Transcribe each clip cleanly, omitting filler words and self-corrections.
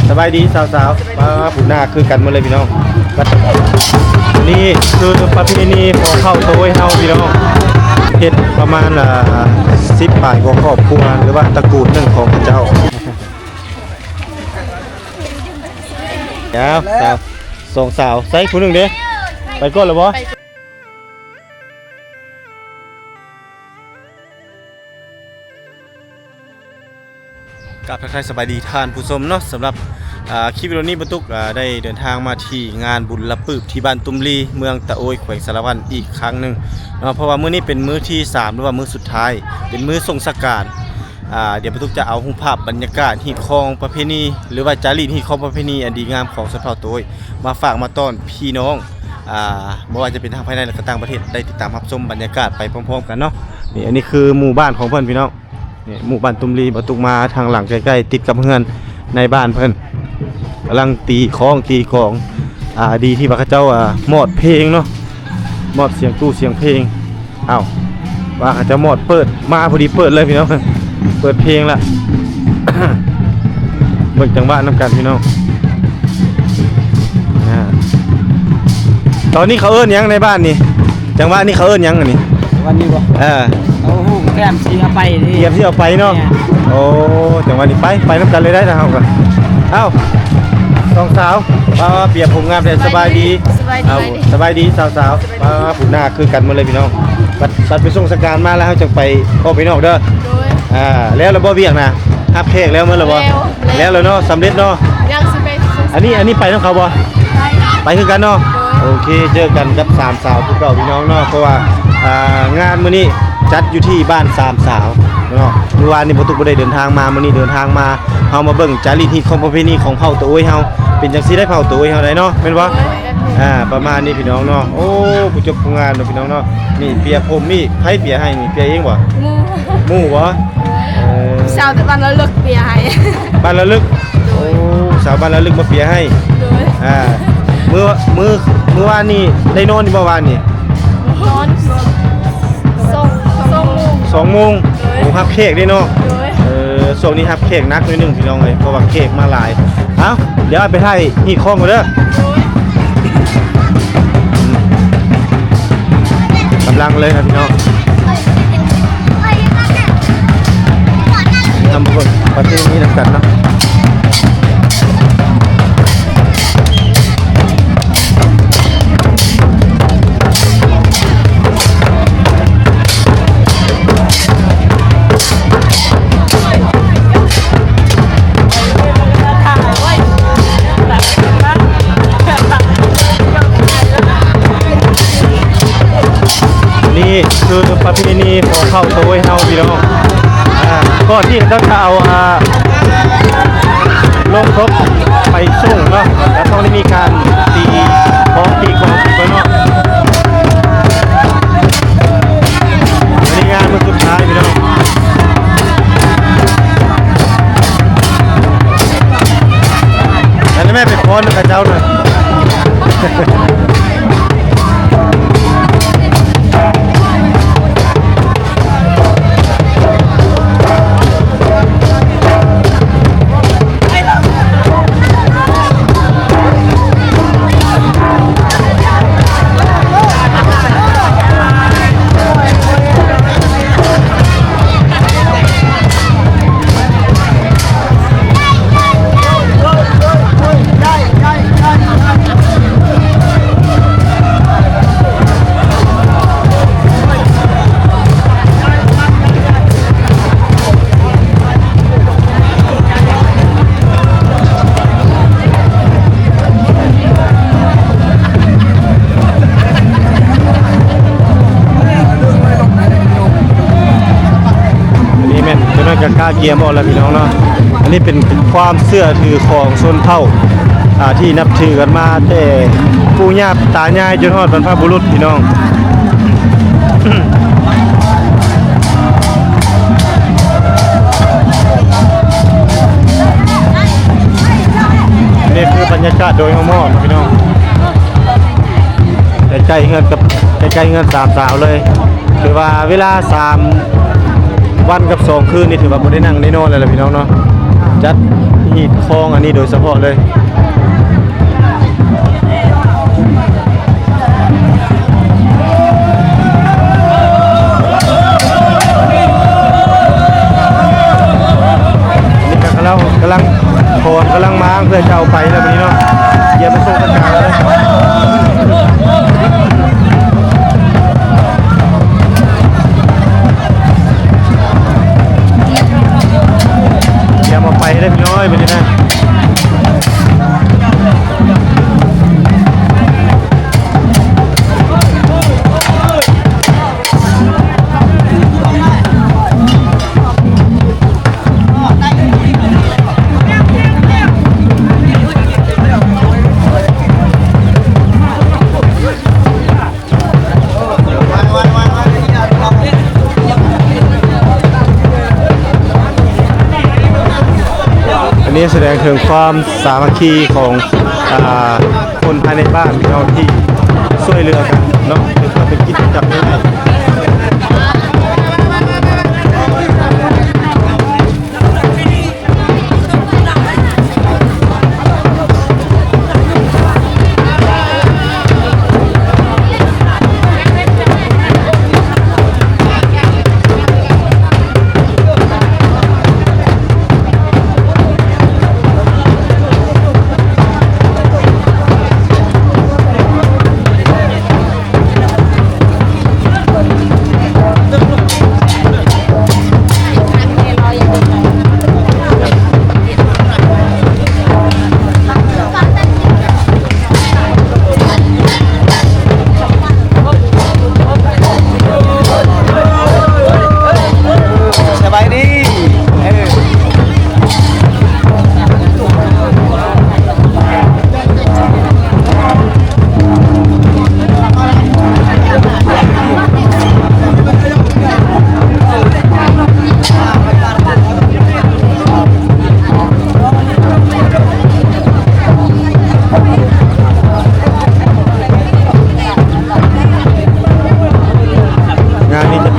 สบายดีสาวๆมาผู้หน้าคือกันมาเลยพี่น้องนี่คือประเพณีของเข้าโต้ยเฮาพี่น้องเฮ็ดประมาณ10 ป่ายของครอบครัวหรือว่าตระกูลหนึ่งของพระเจ้าแล้วสองสาวใส่ผู้หนึ่งเด้ไปก่อนหรือบ่กับทักทายสบายดีท่านผู้ชมเนาะสำหรับคลิปวิดีโอนี้บรรทุกได้เดินทางมาที่งานบุญละปืบที่บ้านตุ้มลีเมืองตะโอยแขวงสารวันอีกครั้งหนึ่งเนาะเพราะว่ามื้อนี้เป็นมื้อที่3หรือว่ามื้อสุดท้ายเป็นมื้อส่งสการเดี๋ยวบรรทุกจะเอารูปภาพบรรยากาศหีบคองประเพณีหรือว่าจารีตหีบคองประเพณีอันดีงามของชนเผ่าตะโอยมาฝากมาต้อนพี่น้องไม่ว่าจะเป็นทางภายในและต่างประเทศได้ติดตามรับชมบรรยากาศไปพร้อมๆกันเนาะนี่อันนี้คือหมู่บ้านของเพื่อนพี่น้องนี่หมู่บ้านตุ้มลีบรรทุกมาทางหลังใกล้ๆติดกับเฮือนในบ้านเพื่อนกำลังตีของดีที่ว่าเขาเจ้ามอดเพลงเนาะมอดเสียงตู้เสียงเพลงว่าเขาจะมอดเปิดมาพอดีเปิดเลยพี่น้องเปิดเพลงละ เบิ่งจังหวะน้ำกันพี่น้องตอนนี้เขาเอิ้นยังในบ้านนี่จังหวะนี้เขาเอิ้นยังอันนี้วันนี้บ่เอาหูแก้มสีเอาไปดิเกียบที่เอาไปเนาะโอ้จังหวะนี้ไปน้ำกันเลยได้นะครับกันสองสาวเปรียบผมงามเลยสบายดีสบายดีสาวผู้หน้าคือกันมาเลยพี่น้องบัดไปส่งสการมาแล้วจังไปพ่อพี่น้องเด้อแล้วเราบ่เวียงนะฮับแขกแล้วเมื่อไหร่บ่แล้วเลยเนาะสำเร็จเนาะอันนี้ไปน้องเขาบ่ไปคือกันเนาะโอเคเจอกันกับ3 สาวผู้เก่าพี่น้องเนาะเพราะว่างานมื้อนี้จัดอยู่ที่บ้าน3 สาวเนาะเมื่อวานนี้บ่ตุกบ่ได้เดินทางมามื้อนี้เดินทางมาเฮามาเบิ่งจารีตฮีตของประเพณีของเผ่าตะโอยเฮาเป็นจังซี่ได้เผ่าตะโอยเฮาได้เนาะแม่นบ่ประมาณนี้พี่น้องเนาะโอ้ผู้จบผู้งานเนาะพี่น้องเนาะนี่เปียผมนี่ไผเปียให้นี่เปียเองบ่หมู่บ่สาวบ้านละลึกเปียให้บ้านละลึกโอ้สาวบ้านละลึกมาเปียให้เมื่อวานนี้ได้นอนที่เมื่อวานนี่นอน2 โมงฮับเค้กได้เนาะส่วนนี้ฮับเค้กนักนิดนึงพี่น้องเลยเพราะว่าเค้กมาหลายเดี๋ยวไปให้หีดคล้องกันเด้อกำลังเลยครับพี่น้องทำบุญประเทศนี้นำกันเนาะนี่คือประเพณีของเข้าโต้ยเฮาพี่น้องก่อนที่จะเอาลงครบไปส่งเนาะแล้วต้องได้มีการตีของตีเนาะในงานมันสุดท้ายพี่น้องแล้วแม่ไปค้อนกับเจ้าหน่อยกล้าเกียร์หมดแล้วพี่น้องเนาะอันนี้เป็นความเชื่อถือของชนเผ่าที่นับถือกันมาแต่ปู่ย่าตายายจนฮอดบรรพบุรุษพี่น้องนี่คือบรรยากาศโดยรอบพี่น้องใกล้ๆเงินกับใกล้ๆเงิน3 สาวเลยคือว่าเวลา3 วันกับ2 คืนนี่ถือว่าบ่ได้นั่งได้นอนเลยล่ะพี่น้องเนาะจัด หีดคลองอันนี้โดยเฉพาะเลยนี่ก็กำลังโคนกำลังมาเพื่อจะเอาไปแล้ววันนี้เนาะเยี่ยมไปส่งทางการแล้วมาไปได้พี่น้อยไปเลยนะนี่แสดงถึงความสามัคคีของคนภายในบ้านเราที่ช่วยเหลือกันเนาะเป็นกิจกรรมนี้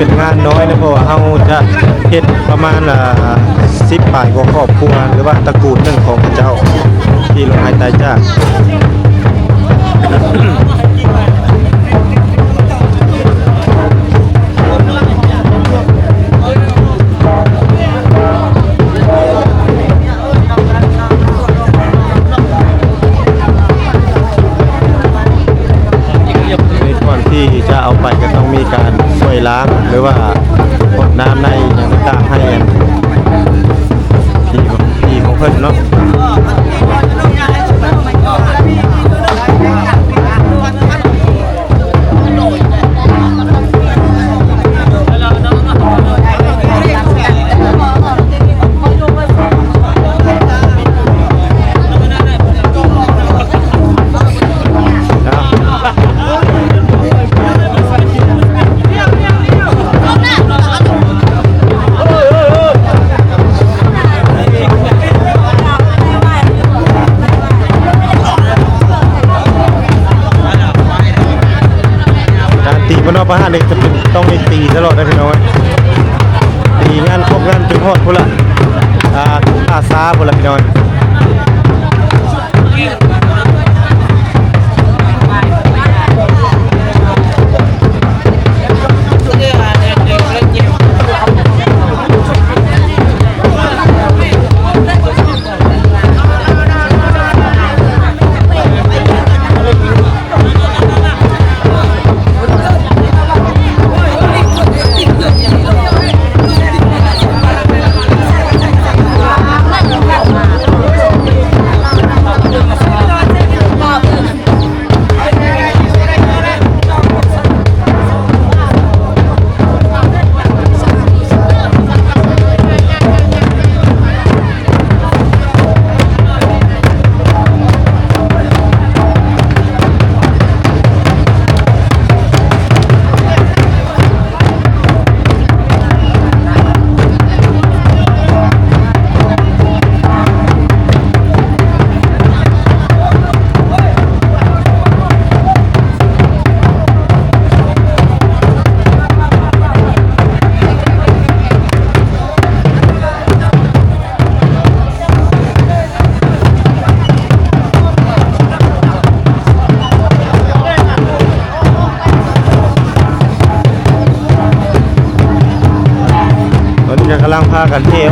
เป็นงานน้อยนะเพราะว่าเราจะเฮ็ดประมาณ10 ป่ายของครอบครัวหรือว่าตระกูลหนึ่งของพระเจ้าที่ลงหายตายจากที่จะเอาไปก็ต้องมีการช่วยล้างหรือว่ากดน้ำในอย่างต่างๆให้ที่ของเพิ่นเนาะประหารเด็กจะเป็นต้องมีตีตลอดนะพี่น้องตีงานครบงานจนทอดพุ่นละอาซาพุ่นละพี่น้อง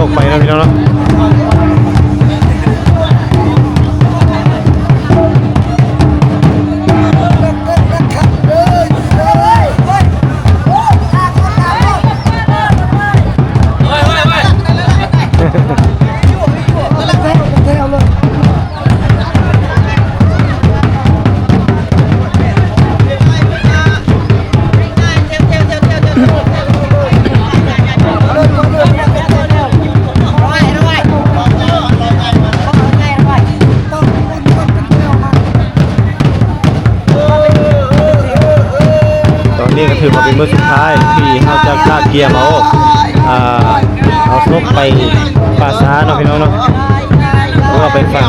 อกไปนะพี่น้องเนาะนี่ก็ถือว่าเป็นมื้อสุดท้ายที่เขาจะลากเกียร์มาเอาซกไปป่าช้าเนาะพี่น้องเนาะเพราะว่าไปฟัง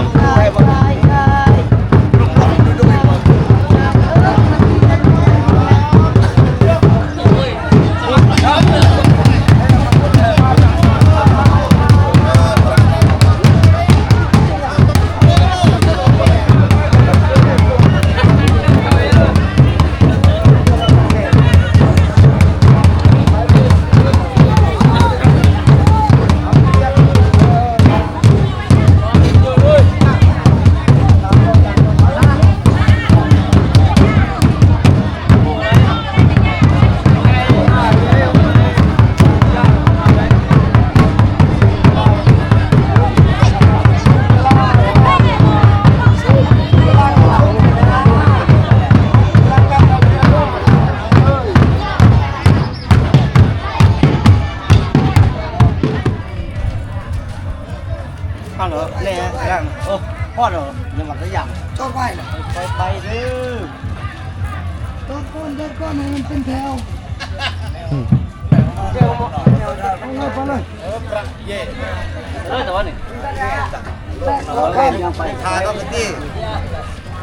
ฟังเหรอแน่ยังพ่อเหรอเรื่องหลักตัวอย่างชอบไปเหรอไปดื้อต้นก้อนมันเป็นแถวไปเลยแต่ว่านี่ไปทาก็เป็นที่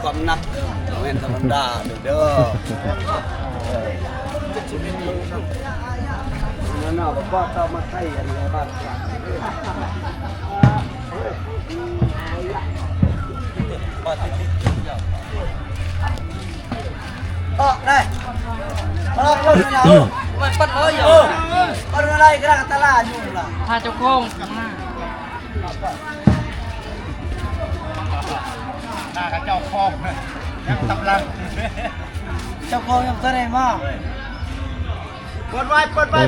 ความนักเว้นธรรมดาเด้อนั่นน่ะบอกว่าเข้ามาใกล้อะไรบ้างได้เราคนเราไม่ปัดเลยอยู่ปัดอะไรก็ได้ตลาดอยู่ล่ะพาเจ้าของหน้ากับเจ้าของยังตำลังเจ้าของยังแสดงมากเปิดไว้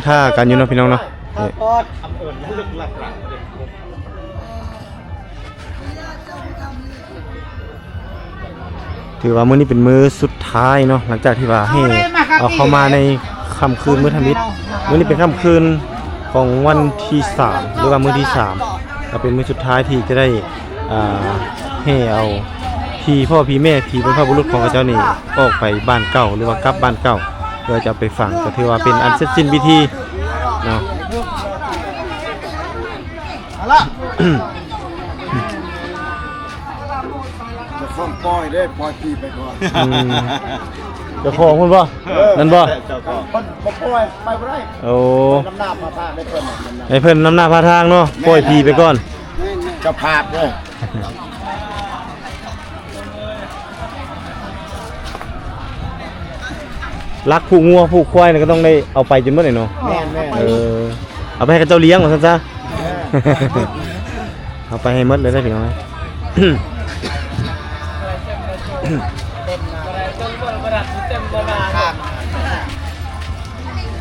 ท่ากันอยู่เนาะพี่น้องเนาะถือว่ามื้อนี้เป็นมื้อสุดท้ายเนาะหลังจากที่ว่าให้เอาเข้ามาในค่ำคืนมื้อธมิตรมื้อนี้เป็นค่ำคืนของวันที่3หรือว่ามื้อที่3ก็เป็นมื้อสุดท้ายที่จะได้ให้เอาพี่พ่อพี่แม่พี่บรรพบุรุษของเขาเจ้านี่ออกไปบ้านเก่าหรือว่ากลับบ้านเก่าเพื่อจะไปฝังก็ถือว่าเป็นอันเสร็จสิ้นพิธีเนาะส่งปล่อยได้ปล่อยปีไปก่อนเจ้าของคุณบ่นั่นบ่คนปล่อยไปบ่ได้โอ้น้ำหน้าพาทางได้เพิ่นให้เพิ่นน้ำหน้าพาทางเนาะปล่อยพีไปก่อนจะพาดเด้อรักผูกงัวผูกควายนี่ก็ต้องได้เอาไปจนหมดเลยเนาะแม่เอาไปให้กับเจ้าเลี้ยงว่าซั่นซะเอาไปให้หมดเลยได้พี่น้องนะ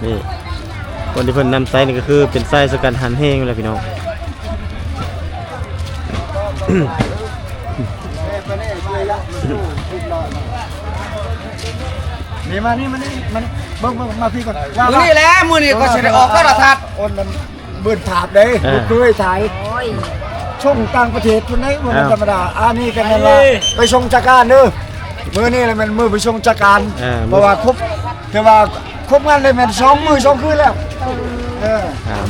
นี่คนที่เพิ่นนำไซส์นี่ก็คือเป็นไซส์สกัดหั่นแห้งเลยพี่น้องนี่มานี่มันเบิ่งมาพี่ก่อนมื้อนี้แหละมื้อนี้ก็สิได้ออกโทรทัศน์โอนมันเบิ่นภาพเด้ด้วยถ่ายช่องต่างประเทศพุ่นได้บ่ธรรมดาอันนี้กันนั่นว่าไปชงจักการเด้อมื้อนี้แหละมันมื้อไปชงจักการเพราะว่าครบแต่ว่าครบงานเลยแม่น2 มื้อ 2 คืนแล้ว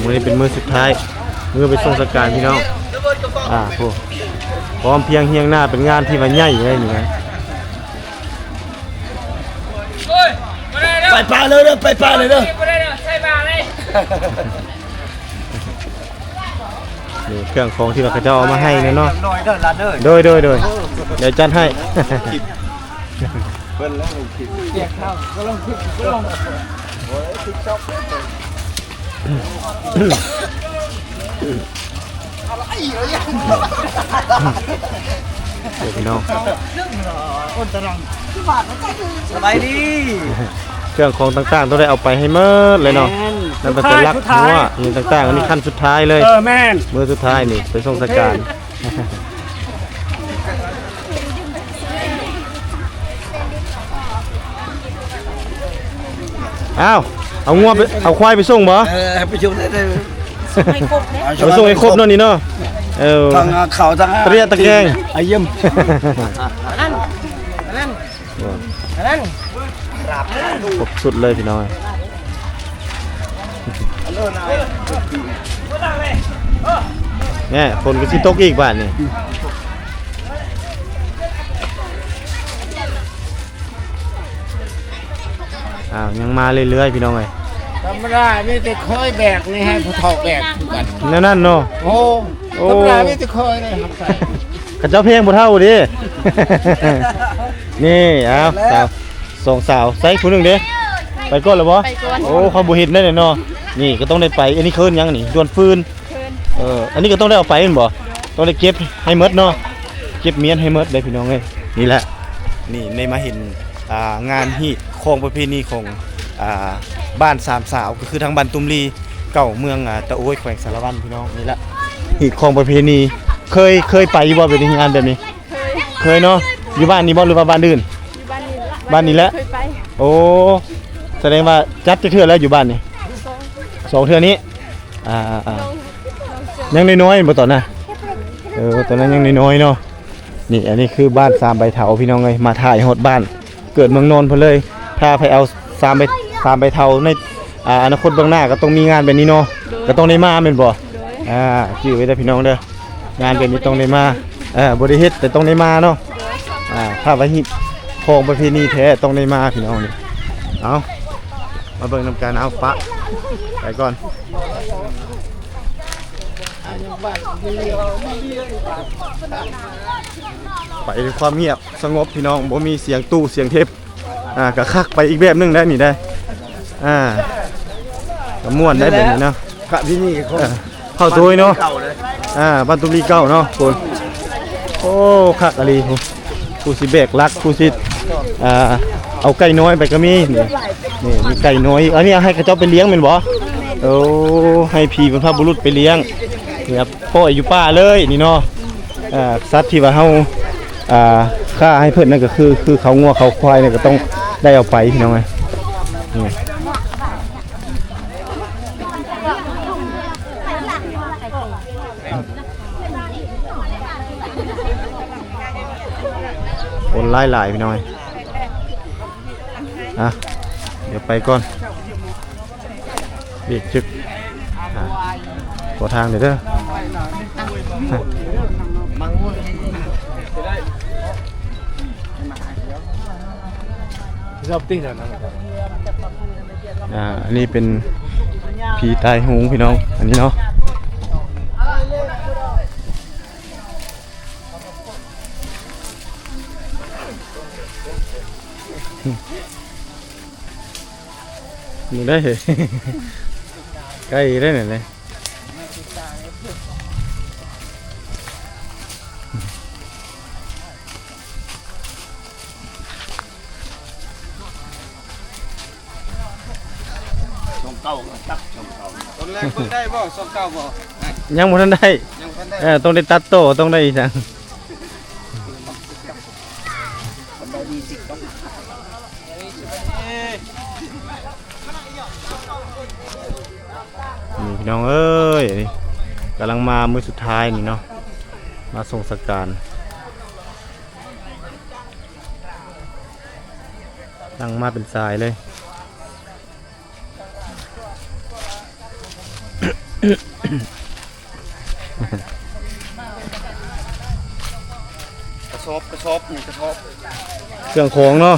มื้อนี้เป็นมื้อสุดท้ายมื้อไปส่งสการพี่น้องพร้อมเพียงเฮียงหน้าเป็นงานที่ว่าใหญ่เลยนี่นะไปป่าเลยเด้อไปป่าเลยเด้อใส่ป่าเลย นี่เครื่องของที่ว่าเขาจะเอามาให้เนาะโดยเดี๋ยวจัดให้เพิ่นแล้วคิดเสียข้าวก็ลองคิดก็ลองโอ้ยติ๊กต็อก เดี๋ยวพี่น้อง สบายดี เครื่องของต่างๆต้องได้เอาไปให้เมิดเลยเนาะนั่นเป็นลักหัวนี่ต่างๆอันนี้ขั้นสุดท้ายเลยแม่น มือสุดท้ายนี่ไปส่งสการอ้าวเอางัวไปเอาควายไปส่งบ่ ไปชมได้เลย เอาไปส่งให้ครบเนาะนี่เนาะทางเขาทาง เตรียตะแกง ไอ้เยี่ยม ครบสุดเลยพี่น้องเนี่ยคนก็สิตกอีกบ้านนี่อ้าวยังมาเรื่อยๆพี่น้องเอ้ย ธรรมดาไม่แต่เคยแบกนี่ให้ผู้เฒ่าแบกกัน นั่นเนาะ โอ้ธรรมดาไม่แต่เคยเลยครับใส่ ข้าเจ้าเพลงบ่เท่าดิ นี่เอาสาวสองสาวใส่ผู้หนึงเด้ไปก่อนแล้วบ่ ไปก่อน โอ้เขาบ่เฮ็ดได้เนาะนี่ก็ต้องได้ไปอันนี้เคินยังนี่ดวนฟืนอันนี้ก็ต้องได้เอาไปแม่นบ่ต้องได้เก็บให้หมดเนาะเก็บเมียนให้หมดได้พี่น้องเอ้ยนี่แหละนี่ในมาเห็นงานฮีตของประเพณีของบ้านสามสาวก็คือทางบ้านตุมลีเก่าเมืองตะโอ้ยแขวงสารวัตรพี่น้องนี่แหละฮีตของประเพณีเคยไปบ่เป็นงานแบบนี้เคยเนาะอยู่บ้านนี้บ่หรือว่าบ้านอื่น อยู่บ้านนี้ละ บ้านนี้แหละ เคยไป โอ้แสดงว่าจัดจะเทื่อแล้วอยู่บ้านนี่สองเทื่อนี้ยังน้อยๆบ่ตอนน่ะตอนนั้นยังน้อยๆเนาะนี่อันนี้คือบ้าน3ใบเถาพี่น้องเอ้ยมาถ่ายฮอดบ้านเกิดเมืองนนท์เพิ่นเลยถ้าไปเอา3ใบเถาในอนาคตเบื้องหน้าก็ต้องมีงานแบบนี้เนาะก็ต้องได้มาแม่นบ่ชื่อไว้เด้อพี่น้องเด้องานแบบนี้ต้องได้มาบ่ได้เฮ็ดแต่ต้องได้มาเนาะถ้าว่าฮิตของประเพณีแท้ต้องได้มาพี่น้องนี่เอามาเบิ่งนำกันเอาปะไปก่อนไปด้วยความเงียบสงบพี่น้องบ่มีเสียงตู้เสียงเทปก็คักไปอีกแบบนึงได้นี่ได้ก็ม่วนได้แบบนี้เนาะ กะที่นี่เขา เข้าตัวเนาะบ้านตุ้มลีเก่าเนาะคนโอ้คักอะไรผู้สิเบกรักผู้สิเอาไก่น้อยไปก็มีนี่มีไก่น้อยอันนี้ให้กระเจ้าไปเลี้ยงแม่นบ่โอ้ให้พี่บรรพบุรุษไปเลี้ยงนี่ครับพ่ออยู่ป่าเลยนี่เนาะสัตว์ที่ว่าเฮาฆ่าให้เพิ่นนั่นก็คือเขางัวเขาควายเนี่ยก็ต้องได้เอาไปพี่น้องเอ้ยนี่คนหลายๆพี่น้อยเดี๋ยวไปก่อนเบียกจึกขอทางเดี๋ยวเด้ออันนี้เป็นผีตายโหงพี่น้องอันนี้เนาะมึงได้เหรอใกล้ได้ไหนเลยตอนแรกเพิ่งได้บ่สองเก้าบ่ ยังบ่ทันได้ต้องได้ตัดโตต้องได้จังนี่พี่น้องเอ้ยนี่กำลังมามื้อสุดท้ายนี่เนาะมาส่งสการตั้งมาเป็นสายเลยกระสอบนี่กระสอบ เครื่องของเนาะ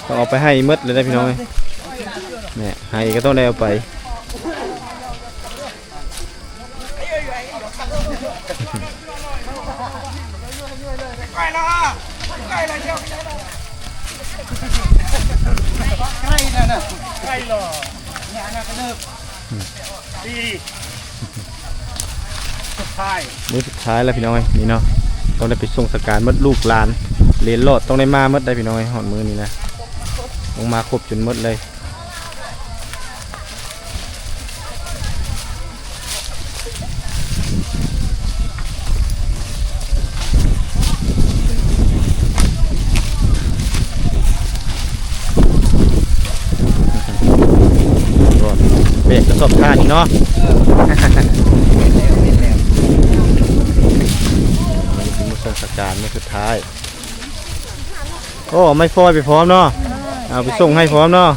ต้องเอาไปให้หมดเลยนะพี่น้องเนี่ยให้ก็ต้องได้เอาไปใกล้แล้วใกล้แล้วเจ้าใกล้แล้วใกล้แล้วนะใกล้หรอเนี่ยนะกระเดิบดี สุดท้าย มื้อสุดท้ายแล้วพี่น้องเอ้ยนี่เนาะต้องได้ไปส่งสการมดลูกหลานเหลนโลดต้องได้มาหมดได้พี่น้องเอ้ยฮอดมื้อนี้นะต้องมาครบจนหมดเลยเบรกกระสอบท่านี่เนาะมันเป็นมุสลิมสการไม่สุดท้ายโอ้ไม่ฟอยไปพร้อมเนาะเอาไปส่งให้พร้อมเนาะ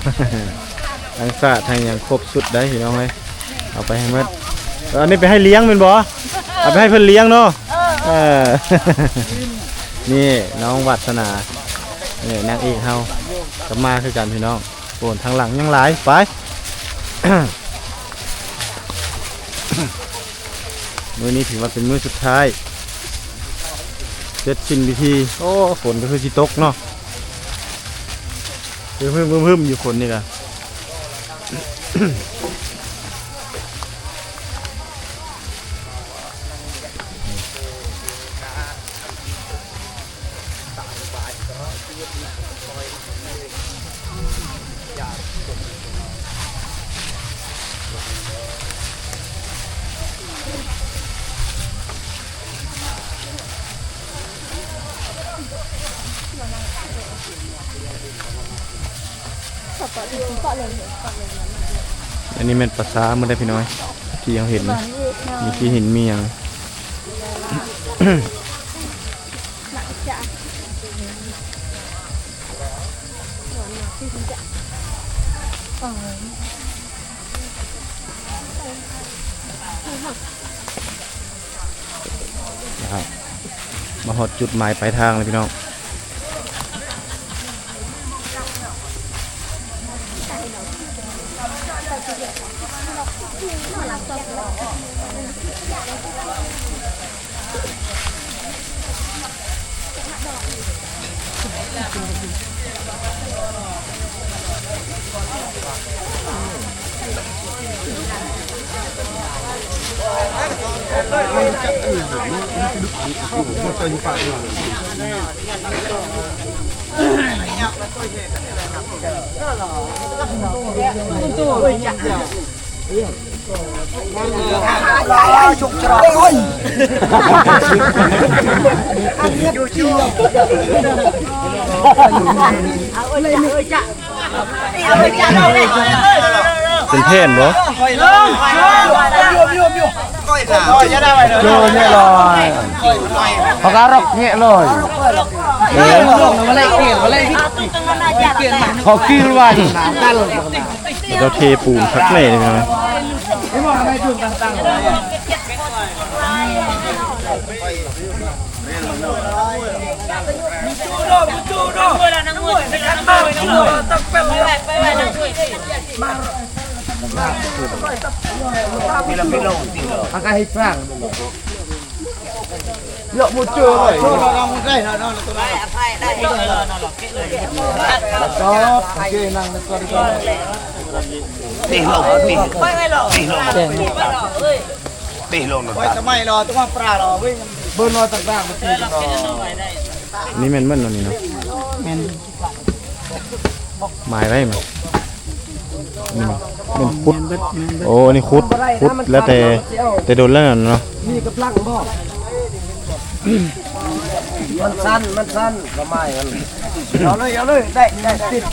ทั้งสะทั้งอย่างครบสุดได้พี่น้องเลยเอาไปให้หมดอันนี้ไปให้เลี้ยงเป็นบ่เอาไปให้เพิ่นเลี้ยงเนาะนี่น้องวัฒนานี่นางเอกเฮากับมาคือกันพี่น้องโอนทางหลังยังหลายไป มื้อนี้ถือว่าเป็นมื้อสุดท้ายเสร็จสิ้นพิธีโอ้ฝนก็คือสิตกเนาะคือเพิ่มอยู่คนนี่กะ อันนี้เป็นภาษามันได้พี่น้อยที่เราเห็นมีที่เห็นมีอย่างมาหดจุดหมายปลายทางเลยพี่น้องเป็นเพนบ่ โยนเนี่ยลอยเขาก็รกเนี่ยลอยเขากินวันตั้ง เราเทปูนพักเลยนะ Pakai hiprang. Yok muncul. Orang muda nak okey nang nekor itu. Teh long. Oi samai lo tu mah pra lo weh. Beun lo tak dak mesti to. นี่แม่นมันนี่เนาะหมายไว้มั้ยนี่มันคุดโอ้นี่คุดแล้วแต่โดนแล้วเนาะ Ni keplangบ่. มันสั้นก็ไม่กันเอาเลยได้ติด